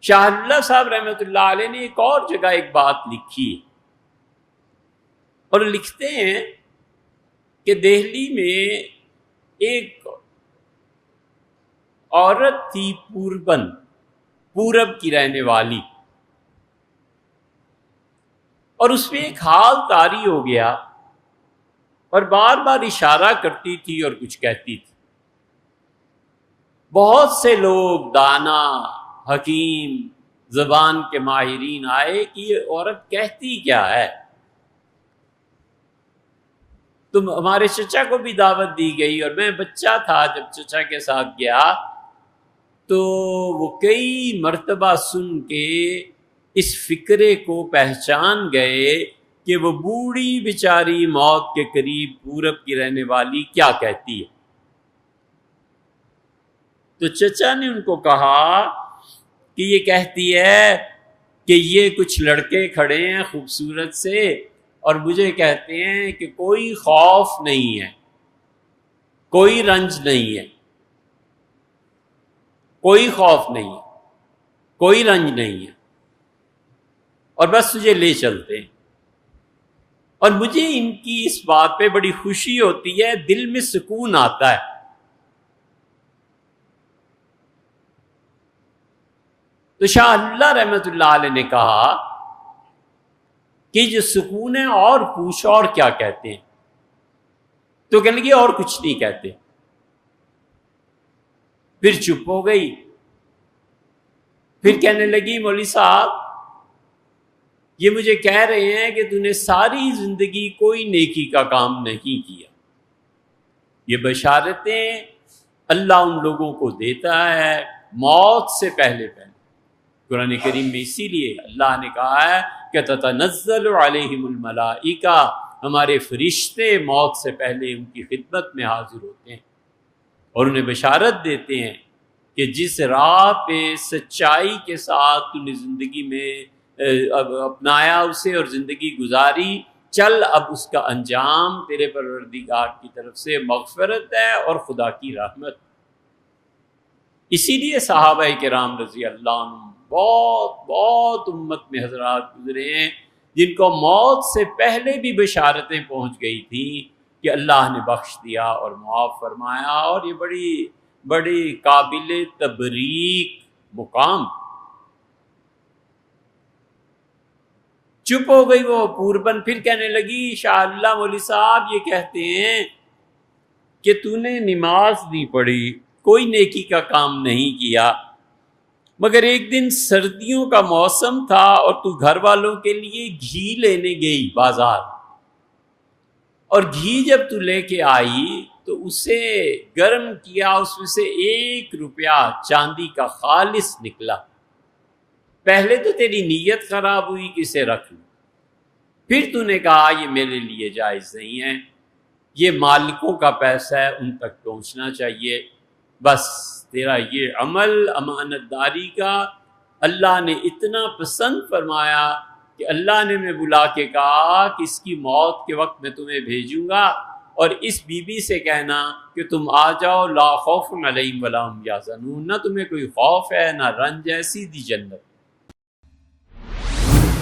شاہ اللہ صاحب رحمۃ اللہ علیہ نے ایک اور جگہ ایک بات لکھی اور لکھتے ہیں کہ دہلی میں ایک عورت تھی پورب کی رہنے والی، اور اس میں ایک حال طاری ہو گیا اور بار بار اشارہ کرتی تھی اور کچھ کہتی تھی۔ بہت سے لوگ دانا حکیم زبان کے ماہرین آئے کہ یہ عورت کہتی کیا ہے۔ تو ہمارے چچا کو بھی دعوت دی گئی اور میں بچہ تھا جب چچا کے ساتھ گیا، تو وہ کئی مرتبہ سن کے اس فکرے کو پہچان گئے کہ وہ بوڑھی بیچاری موت کے قریب پورب کی رہنے والی کیا کہتی ہے۔ تو چچا نے ان کو کہا کہ یہ کہتی ہے کہ یہ کچھ لڑکے کھڑے ہیں خوبصورت سے اور مجھے کہتے ہیں کہ کوئی خوف نہیں ہے، کوئی رنج نہیں ہے، کوئی خوف نہیں ہے، کوئی رنج نہیں ہے، اور بس تجھے لے چلتے ہیں۔ اور مجھے ان کی اس بات پہ بڑی خوشی ہوتی ہے، دل میں سکون آتا ہے۔ تو شاہ اللہ رحمۃ اللہ علیہ نے کہا کہ جو سکون ہے اور پوچھ اور کیا کہتے ہیں؟ تو کہنے لگی اور کچھ نہیں کہتے۔ پھر چپ ہو گئی، پھر کہنے لگی مولوی صاحب یہ مجھے کہہ رہے ہیں کہ تو نے ساری زندگی کوئی نیکی کا کام نہیں کیا۔ یہ بشارتیں اللہ ان لوگوں کو دیتا ہے موت سے پہلے پہلے۔ قرآن کریم میں اسی لیے اللہ نے کہا ہے کہ تتنزل علیہم الملائکہ، ہمارے فرشتے موت سے پہلے ان کی خدمت میں حاضر ہوتے ہیں اور انہیں بشارت دیتے ہیں کہ جس راہ پہ سچائی کے ساتھ تو نے زندگی میں اپنایا اسے اور زندگی گزاری، چل اب اس کا انجام تیرے پروردگار کی طرف سے مغفرت ہے اور خدا کی رحمت۔ اسی لیے صحابہ کرام رضی اللہ عنہ بہت امت میں حضرات گزرے ہیں جن کو موت سے پہلے بھی بشارتیں پہنچ گئی تھیں کہ اللہ نے بخش دیا اور معاف فرمایا، اور یہ بڑی قابل تبریک مقام۔ چپ ہو گئی وہ پوربن، پھر کہنے لگی شاہ اللہ مولوی صاحب یہ کہتے ہیں کہ تو نے نماز نہیں پڑھی، کوئی نیکی کا کام نہیں کیا، مگر ایک دن سردیوں کا موسم تھا اور تو گھر والوں کے لیے گھی لینے گئی بازار، اور گھی جب تو لے کے آئی تو اسے گرم کیا، اس میں سے 1 روپیہ چاندی کا خالص نکلا۔ پہلے تو تیری نیت خراب ہوئی کہ اسے رکھ لوں، پھر تو نے کہا یہ میرے لیے جائز نہیں ہے، یہ مالکوں کا پیسہ ہے، ان تک پہنچنا چاہیے۔ بس تیرا یہ عمل امانت داری کا اللہ نے اتنا پسند فرمایا کہ اللہ نے میں بلا کے کہا کہ اس کی موت کے وقت میں تمہیں بھیجوں گا، اور اس بی بی سے کہنا کہ تم آ جاؤ، لا خوف علیہم ولا ہم یحزنون، نہ تمہیں کوئی خوف ہے نہ رنج ہے، سیدھی جنت۔